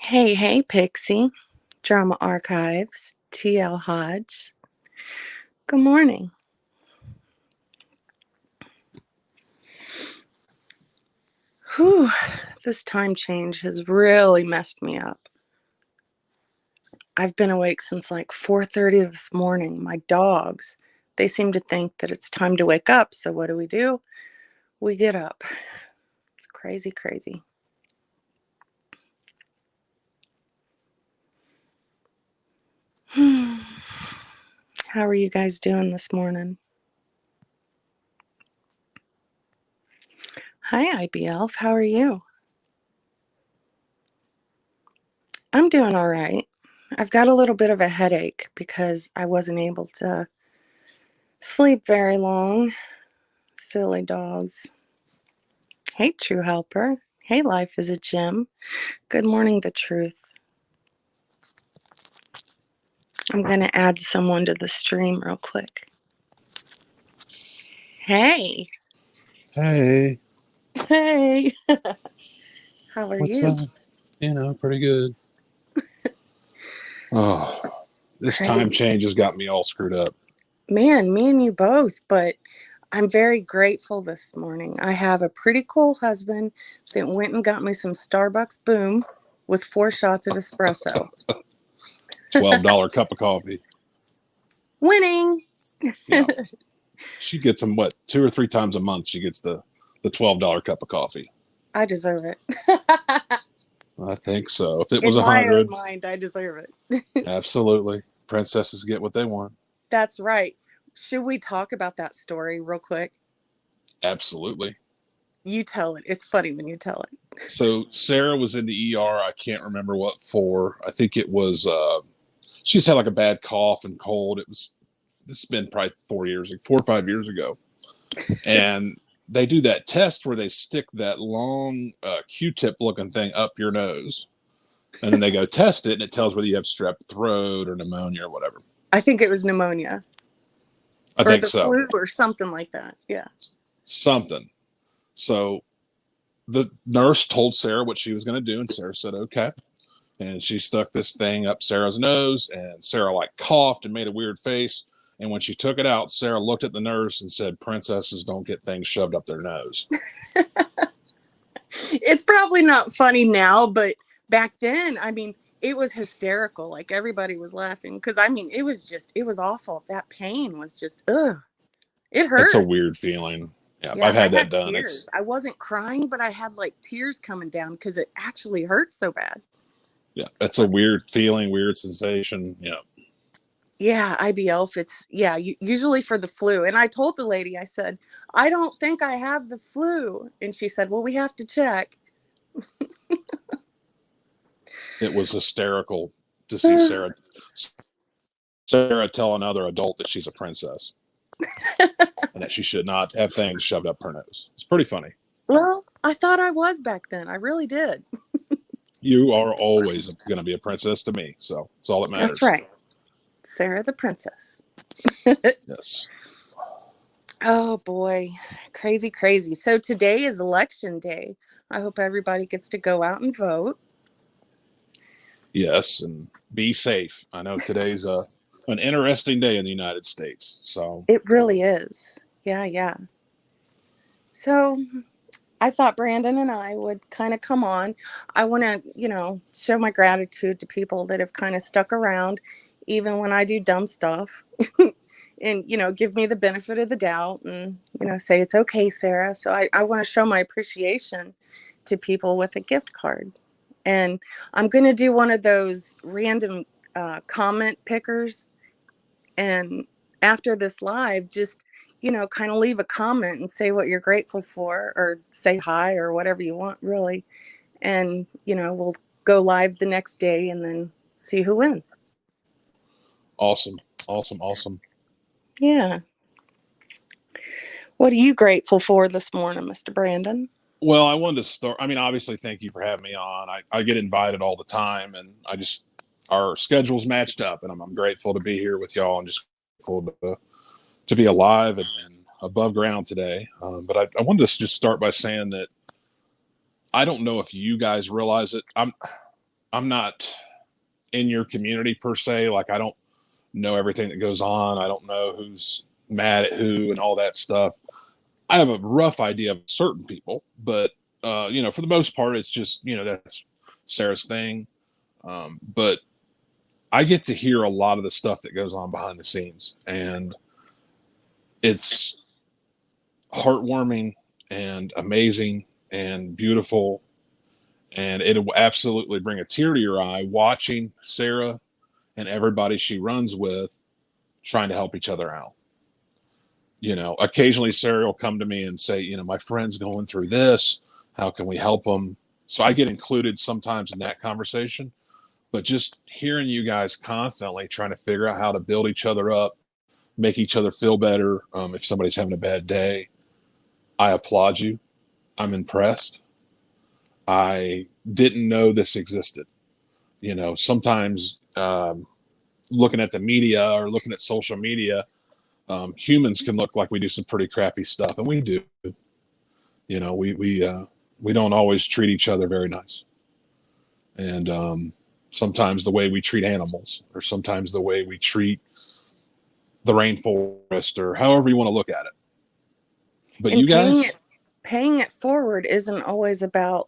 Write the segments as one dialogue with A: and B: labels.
A: Hey, hey, Pixie. Drama Archives, TL Hodge. Good morning. Whew, this time change has really messed me up. I've been awake since like 4:30 this morning. My dogs, they seem to think that it's time to wake up, so what do? We get up. It's crazy, crazy. How are you guys doing this morning? Hi, IB Elf. How are you? I'm doing all right. I've got a little bit of a headache because I wasn't able to sleep very long. Silly dogs. Hey, True Helper. Hey, Life is a Gym. Good morning, The Truth. I'm going to add someone to the stream real quick. Hey.
B: Hey,
A: Hey. How are
B: what's
A: you?
B: up? Pretty good. Oh, this time
A: Great.
B: change has got me all screwed up.
A: Man, me and you both, but I'm very grateful this morning. I have a pretty cool husband that went and got me some Starbucks Boom with 4 shots of espresso.
B: $12 cup of coffee.
A: Winning.
B: Yeah, she gets them what 2 or 3 times a month. She gets the $12 cup of coffee.
A: I deserve it.
B: I think so. If it was
A: In
B: a
A: my own
B: hundred,
A: mind, I deserve it.
B: absolutely, princesses get what they want.
A: That's right. Should we talk about that story real quick?
B: Absolutely.
A: You tell it. It's funny when you tell it.
B: So Sarah was in the ER. I can't remember what for. I think it was. She's had like a bad cough and cold. It was. This has been probably 4 years, 4 or 5 years ago. And they do that test where they stick that long Q-tip looking thing up your nose, and then they go test it, and it tells whether you have strep throat or pneumonia or whatever.
A: I think it was pneumonia
B: I
A: or
B: think
A: the
B: so.
A: flu or something like that. Yeah.
B: Something. So the nurse told Sarah what she was going to do, and Sarah said, okay. And she stuck this thing up Sarah's nose, and Sarah like coughed and made a weird face. And when she took it out, Sarah looked at the nurse and said, princesses don't get things shoved up their nose.
A: It's probably not funny now, but back then, I mean, it was hysterical. Like everybody was laughing because I mean, it was awful. That pain was just, ugh, it
B: It's a
A: hurt.
B: weird feeling. Yeah,
A: Yeah,
B: I've
A: I
B: had that
A: had
B: done.
A: tears. I wasn't crying, but I had like tears coming down because it actually hurt so bad.
B: It's a weird feeling, weird sensation.
A: Yeah, IBL fits. Yeah, usually for the flu. And I told the lady, I said, I don't think I have the flu. And she said, well, we have to check.
B: It was hysterical to see Sarah tell another adult that she's a princess and that she should not have things shoved up her nose. It's pretty funny.
A: Well, I thought I was back then. I really did.
B: You are always going to be a princess to me, so it's all that
A: That's
B: matters.
A: right. Sarah the princess.
B: Yes.
A: Oh boy, crazy, crazy. So today is election day. I hope everybody gets to go out and vote.
B: Yes, and be safe. I know today's an interesting day in the United States. So,
A: It really is. Yeah, yeah. So I thought Brandon and I would kind of come on. I want to, show my gratitude to people that have kind of stuck around, even when I do dumb stuff, and, give me the benefit of the doubt and, say it's okay, Sarah. So I want to show my appreciation to people with a gift card. And I'm going to do one of those random comment pickers. And after this live, just kind of leave a comment and say what you're grateful for or say hi or whatever you want, really. And, we'll go live the next day and then see who wins.
B: awesome. Awesome. Awesome.
A: Yeah. What are you grateful for this morning, Mr. Brandon?
B: Well, I wanted to start. I mean, obviously, thank you for having me on. I get invited all the time, and our schedules matched up, and I'm grateful to be here with y'all and just grateful to be alive and above ground today. But I wanted to just start by saying that I don't know if you guys realize it. I'm not in your community per se. Like, I don't know everything that goes on. I don't know who's mad at who and all that stuff. I have a rough idea of certain people, but for the most part, it's just, that's Sarah's thing. But I get to hear a lot of the stuff that goes on behind the scenes, and it's heartwarming and amazing and beautiful. And it will absolutely bring a tear to your eye watching Sarah and everybody she runs with trying to help each other out. Occasionally Sarah will come to me and say, my friend's going through this. How can we help them? So I get included sometimes in that conversation. But just hearing you guys constantly trying to figure out how to build each other up, make each other feel better. If somebody's having a bad day, I applaud you. I'm impressed. I didn't know this existed. Sometimes looking at the media or looking at social media, humans can look like we do some pretty crappy stuff, and we do. We don't always treat each other very nice, and sometimes the way we treat animals, or sometimes the way we treat the rainforest, or however you want to look at it. But
A: And
B: you guys,
A: paying it forward isn't always about,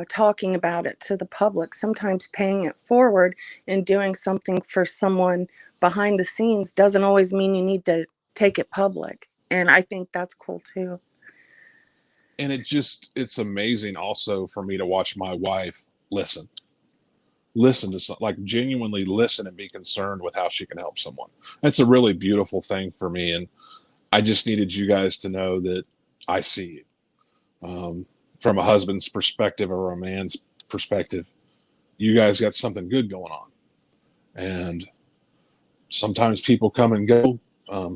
A: talking about it to the public. Sometimes paying it forward and doing something for someone behind the scenes doesn't always mean you need to take it public. And I think that's cool too.
B: and it's amazing also for me to watch my wife listen to like genuinely listen and be concerned with how she can help someone. That's a really beautiful thing for me. And I just needed you guys to know that I see you. From a husband's perspective or a man's perspective, you guys got something good going on. And sometimes people come and go.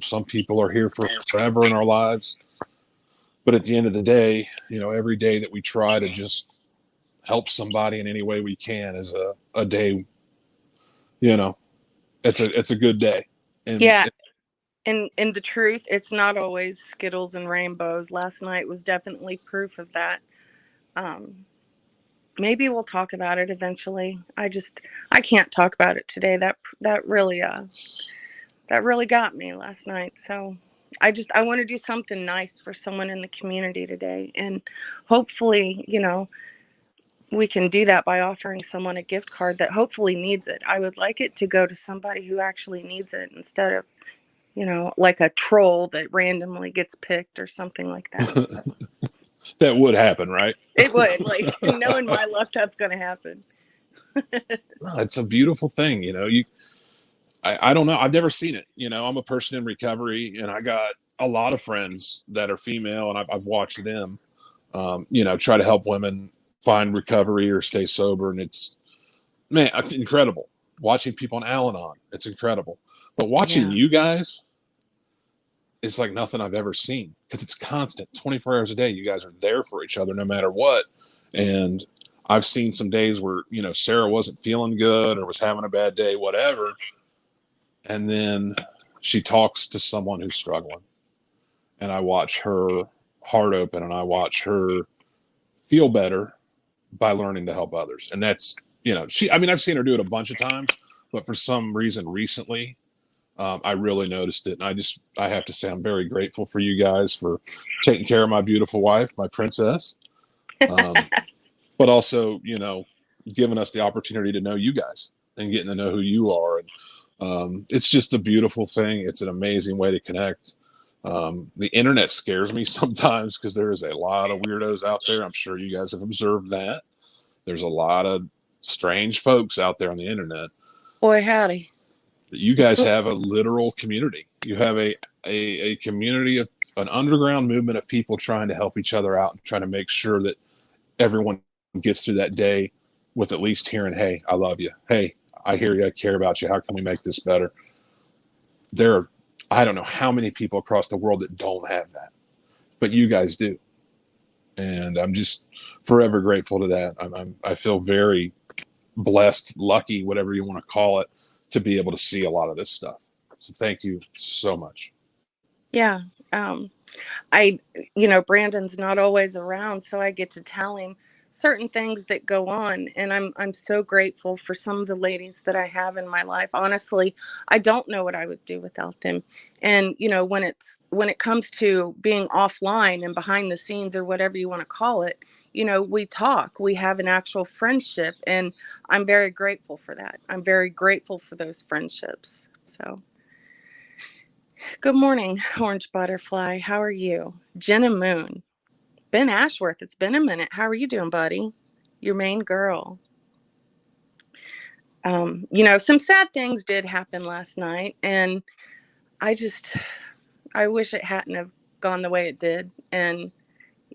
B: Some people are here for forever in our lives. But at the end of the day, every day that we try to just help somebody in any way we can is a day, it's a good day. And
A: Yeah. And the truth, it's not always Skittles and rainbows. Last night was definitely proof of that. Um, Maybe we'll talk about it eventually. I can't talk about it today. That really got me last night. So I want to do something nice for someone in the community today, and hopefully, we can do that by offering someone a gift card that hopefully needs it. I would like it to go to somebody who actually needs it instead of, like a troll that randomly gets picked or something like that. So
B: that would happen, right?
A: it would, like, knowing my luck, that's going to happen.
B: No, it's a beautiful thing. I don't know. I've never seen it. I'm a person in recovery, and I got a lot of friends that are female, and I've watched them, try to help women find recovery or stay sober. And it's, man, incredible. Watching people on Al-Anon, it's incredible. But watching
A: Yeah.
B: you guys, it's like nothing I've ever seen, because it's constant, 24 hours a day. You guys are there for each other no matter what. And I've seen some days where, Sarah wasn't feeling good or was having a bad day, whatever. And then she talks to someone who's struggling. And I watch her heart open, and I watch her feel better by learning to help others. And that's, I've seen her do it a bunch of times, but for some reason recently, I really noticed it. And I have to say, I'm very grateful for you guys for taking care of my beautiful wife, my princess. But also, giving us the opportunity to know you guys and getting to know who you are. And it's just a beautiful thing. It's an amazing way to connect. The internet scares me sometimes because there is a lot of weirdos out there. I'm sure you guys have observed that. There's a lot of strange folks out there on the internet.
A: Boy, howdy.
B: You guys have a literal community. You have a community of an underground movement of people trying to help each other out and trying to make sure that everyone gets through that day with at least hearing, hey, I love you. Hey, I hear you. I care about you. How can we make this better? There are, I don't know how many people across the world that don't have that, but you guys do. And I'm just forever grateful to that. I feel very blessed, lucky, whatever you want to call it, to be able to see a lot of this stuff. So thank you so much.
A: Yeah. Um, Brandon's not always around, so I get to tell him certain things that go on, and I'm so grateful for some of the ladies that I have in my life. Honestly, I don't know what I would do without them. And when it comes to being offline and behind the scenes or whatever you want to call it, we talk, we have an actual friendship, and I'm very grateful for that. I'm very grateful for those friendships. So, good morning, Orange Butterfly. How are you? Jenna Moon. Ben Ashworth, it's been a minute. How are you doing, buddy? Your main girl. Some sad things did happen last night, and I just, I wish it hadn't have gone the way it did. And,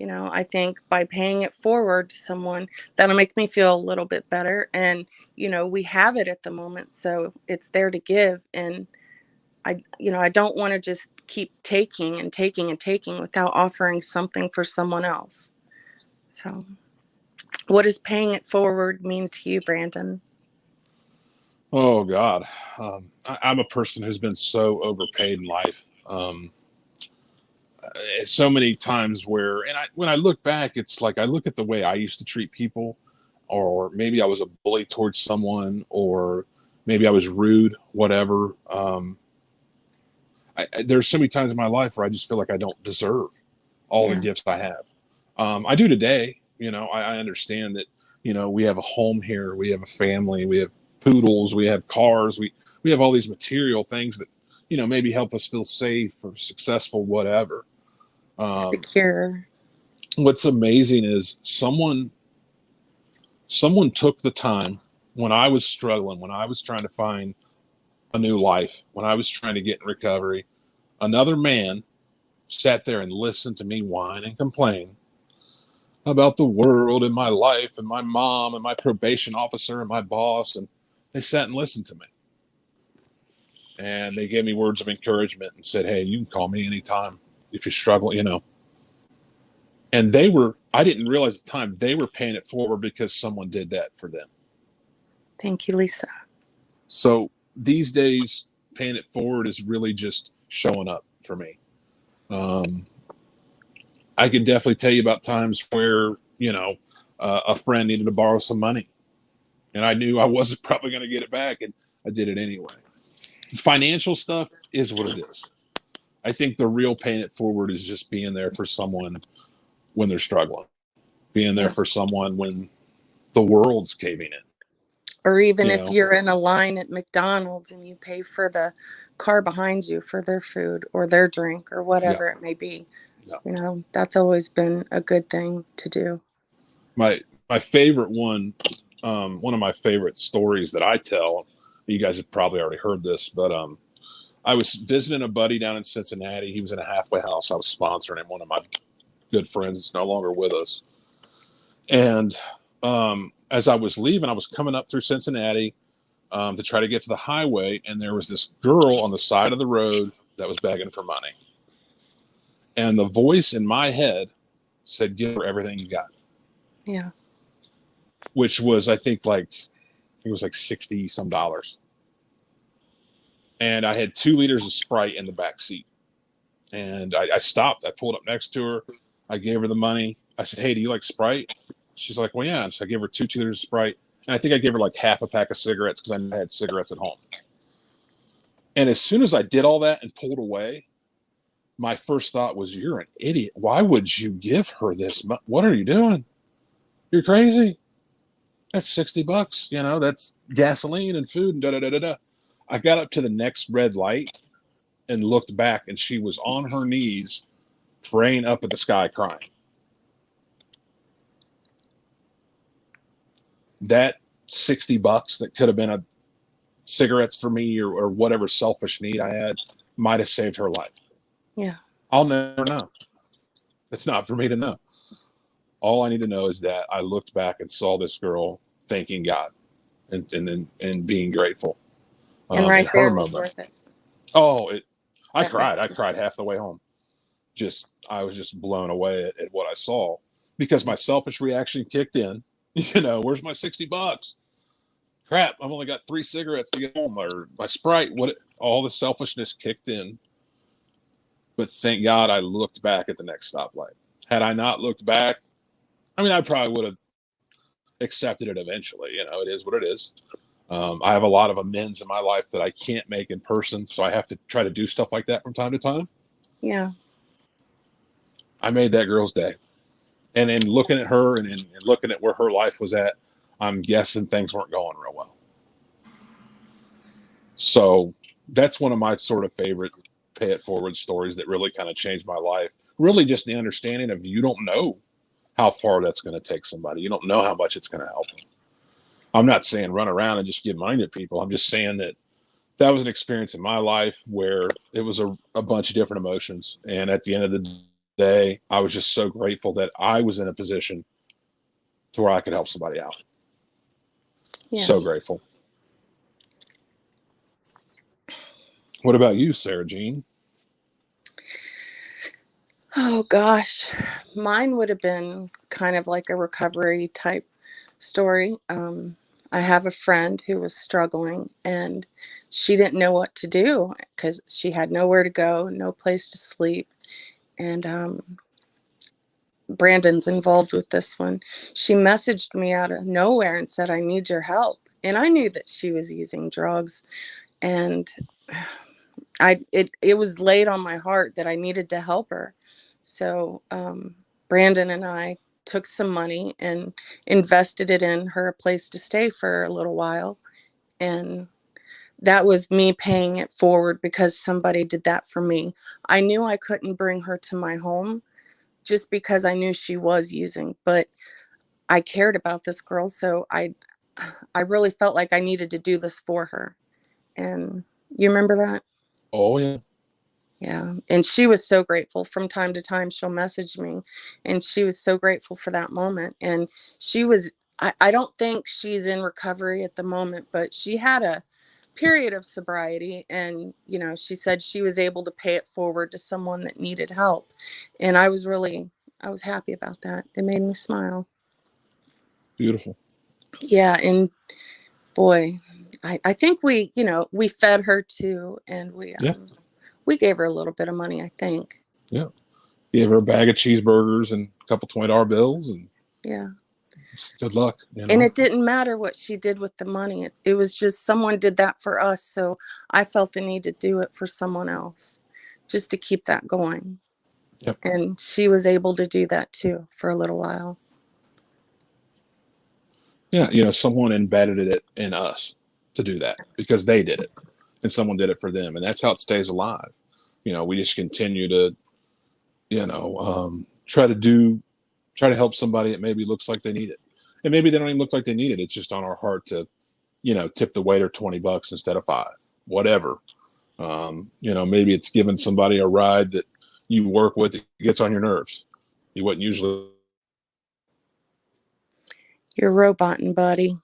A: I think by paying it forward to someone, that'll make me feel a little bit better. And, we have it at the moment, so it's there to give. And I don't want to just keep taking and taking and taking without offering something for someone else. So, what does paying it forward mean to you, Brandon?
B: Oh God, I'm a person who's been so overpaid in life. So many times where, and when I look back, it's like I look at the way I used to treat people, or maybe I was a bully towards someone, or maybe I was rude, whatever. There's so many times in my life where I just feel like I don't deserve all the
A: Yeah.
B: gifts I have. I do today. I understand that. We have a home here, we have a family, we have poodles, we have cars, we have all these material things that maybe help us feel safe or successful, whatever.
A: Secure.
B: What's amazing is someone took the time when I was struggling, when I was trying to find a new life, when I was trying to get in recovery. Another man sat there and listened to me whine and complain about the world and my life and my mom and my probation officer and my boss, and they sat and listened to me, and they gave me words of encouragement and said, hey, you can call me anytime if you're struggling. And I didn't realize at the time they were paying it forward because someone did that for them.
A: Thank you, Lisa.
B: So these days, paying it forward is really just showing up for me. I can definitely tell you about times where, a friend needed to borrow some money, and I knew I wasn't probably going to get it back, and I did it anyway. Financial stuff is what it is. I think the real paying it forward is just being there for someone when they're struggling, being there for someone when the world's caving in.
A: Or even if you're in a line at McDonald's and you pay for the car behind you for their food or their drink or whatever it may be. That's always been a good thing to do.
B: My favorite one of my favorite stories that I tell, you guys have probably already heard this, but I was visiting a buddy down in Cincinnati. He was in a halfway house. I was sponsoring him. One of my good friends is no longer with us. And as I was leaving, I was coming up through Cincinnati to try to get to the highway, and there was this girl on the side of the road that was begging for money. And the voice in my head said, give her everything you got.
A: Yeah.
B: Which was, I think, it was like $60 some. And I had 2 liters of Sprite in the back seat. And I stopped. I pulled up next to her. I gave her the money. I said, hey, do you like Sprite? She's like, well, yeah. So I gave her 2 liters of Sprite. And I think I gave her like half a pack of cigarettes because I had cigarettes at home. And as soon as I did all that and pulled away, my first thought was, you're an idiot. Why would you give her this? What are you doing? You're crazy. That's $60. That's gasoline and food and da-da-da-da-da. I got up to the next red light and looked back, and she was on her knees praying up at the sky, crying. That $60 that could have been a cigarettes for me or whatever selfish need I had might have saved her life.
A: Yeah.
B: I'll never know. It's not for me to know. All I need to know is that I looked back and saw this girl thanking God and being grateful.
A: And right there was worth it.
B: Oh, I cried. I cried half the way home. I was just blown away at what I saw because my selfish reaction kicked in. Where's my $60? Crap, I've only got 3 cigarettes to get home, or my Sprite. All the selfishness kicked in. But thank God I looked back at the next stoplight. Had I not looked back, I probably would have accepted it eventually. It is what it is. I have a lot of amends in my life that I can't make in person, so I have to try to do stuff like that from time to time.
A: Yeah.
B: I made that girl's day. And in looking at her and looking at where her life was at, I'm guessing things weren't going real well. So that's one of my sort of favorite pay it forward stories that really kind of changed my life. Really just the understanding of you don't know how far that's going to take somebody. You don't know how much it's going to help them. I'm not saying run around and just give money to people. I'm just saying that was an experience in my life where it was a bunch of different emotions. And at the end of the day, I was just so grateful that I was in a position to where I could help somebody out.
A: Yeah.
B: So grateful. What about you, Sarah Jean?
A: Oh gosh, mine would have been kind of like a recovery type story. I have a friend who was struggling and she didn't know what to do because she had nowhere to go, no place to sleep. And Brandon's involved with this one. She messaged me out of nowhere and said, I need your help. And I knew that she was using drugs. And it was laid on my heart that I needed to help her. So Brandon and I took some money and invested it in her a place to stay for a little while. And that was me paying it forward because somebody did that for me. I knew I couldn't bring her to my home just because I knew she was using, but I cared about this girl. So I really felt like I needed to do this for her. And you remember that?
B: Oh, yeah.
A: Yeah. And she was so grateful. From time to time, she'll message me. And she was so grateful for that moment. And she was, I don't think she's in recovery at the moment, but she had a period of sobriety. And, she said she was able to pay it forward to someone that needed help. And I was happy about that. It made me smile.
B: Beautiful.
A: Yeah. And boy, I think we fed her too. And
B: Yeah.
A: we gave her a little bit of money, I think.
B: Yeah. Gave her a bag of cheeseburgers and a couple $20 bills, and
A: Yeah.
B: good luck.
A: And it didn't matter what she did with the money. It was just someone did that for us. So I felt the need to do it for someone else just to keep that going.
B: Yep.
A: And she was able to do that too for a little while.
B: Yeah. Someone embedded it in us to do that because they did it and someone did it for them. And that's how it stays alive. We just continue to, try to help somebody that maybe looks like they need it. And maybe they don't even look like they need it. It's just on our heart to, tip the waiter $20 instead of 5, whatever. Maybe it's giving somebody a ride that you work with that gets on your nerves. You wouldn't usually.
A: You're roboting, buddy.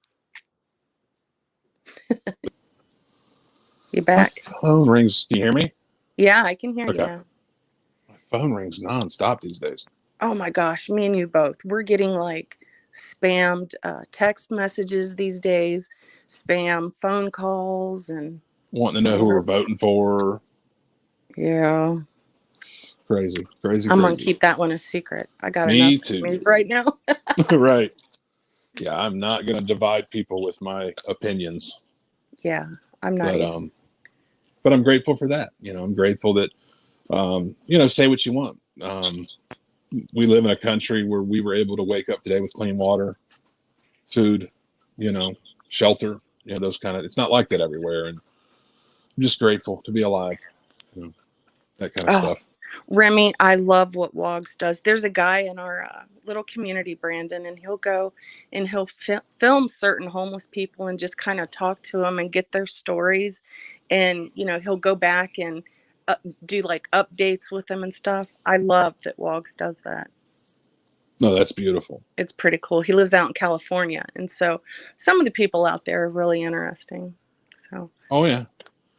A: You back?
B: My phone rings. Can you hear me?
A: Yeah, I can hear
B: Okay.
A: you.
B: My phone rings nonstop these days.
A: Oh my gosh, me and you both. We're getting like spammed text messages these days, spam phone calls, and
B: Wanting to know who we're voting for.
A: yeah.
B: Crazy.
A: I'm gonna keep that one a secret. I got enough
B: Me too.
A: me right now.
B: Right. Yeah, I'm not going to divide people with my opinions.
A: Yeah, I'm not.
B: But I'm grateful for that. I'm grateful that say what you want. We live in a country where we were able to wake up today with clean water, food, shelter, those kind of. It's not like that everywhere, and I'm just grateful to be alive. That kind of stuff.
A: Remy, I love what Wogs does. There's a guy in our little community, Brandon, and he'll go and he'll film certain homeless people and just kind of talk to them and get their stories. And, he'll go back and do like updates with them and stuff. I love that Wogs does that.
B: No, that's beautiful.
A: It's pretty cool. He lives out in California. And so some of the people out there are really interesting. So.
B: Oh, yeah.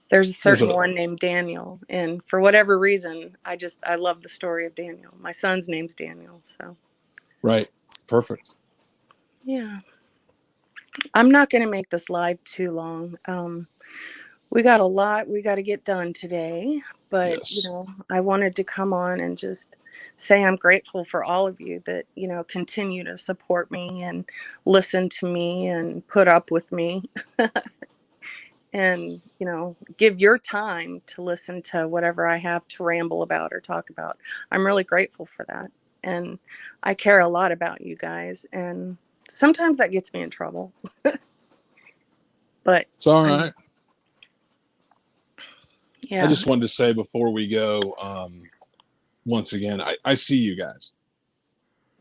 A: There's a certain one named Daniel, and for whatever reason, I love the story of Daniel. My son's name's Daniel, so.
B: Right. Perfect.
A: Yeah. I'm not going to make this live too long. We got a lot we got to get done today, But,
B: Yes.
A: I wanted to come on and just say I'm grateful for all of you that, continue to support me and listen to me and put up with me and, give your time to listen to whatever I have to ramble about or talk about. I'm really grateful for that. And I care a lot about you guys. And sometimes that gets me in trouble. But
B: It's all
A: I'm,
B: right. I
A: yeah,
B: just wanted to say before we go, once again, I see you guys.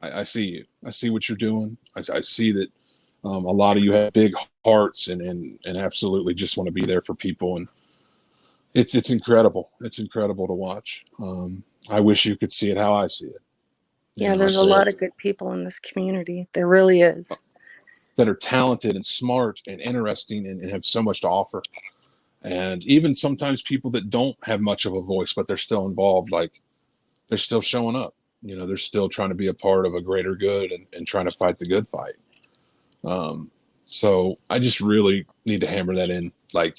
B: I see you. I see what you're doing. I see that a lot of you have big hearts and absolutely just want to be there for people. And it's incredible. It's incredible to watch. I wish you could see it how I see it. You
A: yeah,
B: know, I
A: there's a
B: see
A: lot
B: it
A: of good people in this community. There really is.
B: that are talented and smart and interesting and have so much to offer. And even sometimes people that don't have much of a voice, but they're still involved, like they're still showing up. You know, they're still trying to be a part of a greater good and trying to fight the good fight. Um, so I just really need to hammer that in. Like,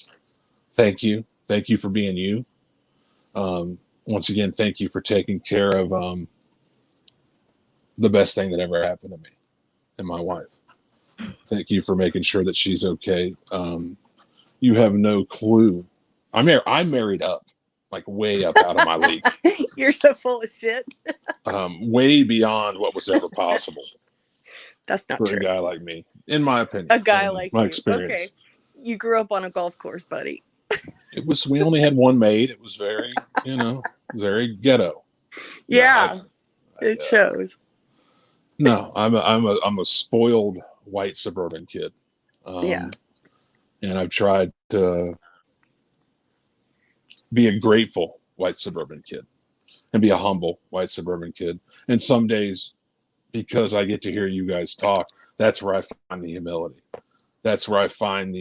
B: thank you. Thank you for being you. Once again, thank you for taking care of the best thing that ever happened to me and my wife. Thank you for making sure that she's okay. You have no clue. I'm married up, like way up out of my league,
A: You're so full of shit.
B: way beyond what was ever possible
A: That's not
B: for a
A: true.
B: guy like me, in my opinion,
A: A guy
B: and
A: like
B: my
A: you. Okay.
B: experience.
A: You grew up on a golf course, buddy.
B: It was we only had one maid. It was very, very ghetto. No,
A: Yeah, it
B: uh,
A: shows.
B: no, I'm a spoiled white suburban kid,
A: Yeah.
B: um, and I've tried to be a grateful white suburban kid and be a humble white suburban kid. And some days, because I get to hear you guys talk, that's where I find the humility. That's where I find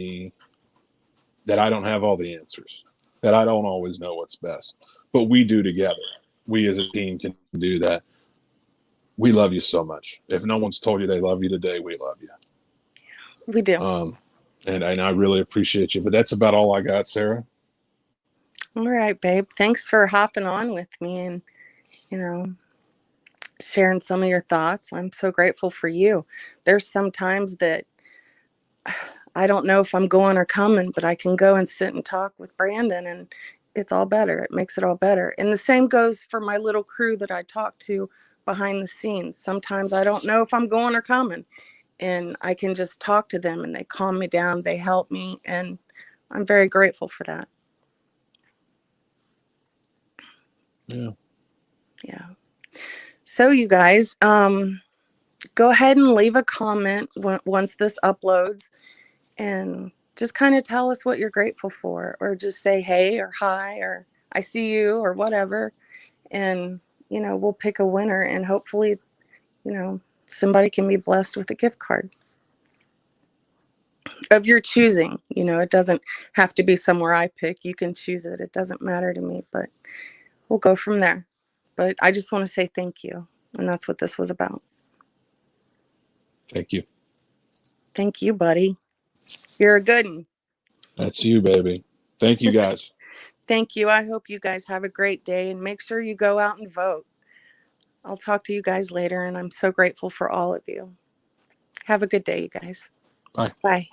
B: that I don't have all the answers, that I don't always know what's best, but we do together. We as a team can do that. We love you so much. If no one's told you they love you today, we love you.
A: We do.
B: And I really appreciate you. But that's about all I got, Sarah.
A: All right, babe. Thanks for hopping on with me and, you know, sharing some of your thoughts. I'm so grateful for you. There's some times that I don't know if I'm going or coming, but I can go and sit and talk with Brandon and it's all better. It makes it all better. And the same goes for my little crew that I talk to behind the scenes. Sometimes I don't know if I'm going or coming and I can just talk to them and they calm me down. They help me. And I'm very grateful for that.
B: Yeah.
A: Yeah. So you guys, go ahead and leave a comment once this uploads and just kind of tell us what you're grateful for or just say hey or hi or I see you or whatever. And, we'll pick a winner and hopefully, somebody can be blessed with a gift card of your choosing. It doesn't have to be somewhere I pick. You can choose it. It doesn't matter to me, but we'll go from there. But I just want to say thank you. And that's what this was about.
B: Thank you.
A: Thank you, buddy. You're a good one.
B: That's you, baby. Thank you, guys.
A: Thank you. I hope you guys have a great day and make sure you go out and vote. I'll talk to you guys later, and I'm so grateful for all of you. Have a good day, you guys.
B: Bye.
A: Bye.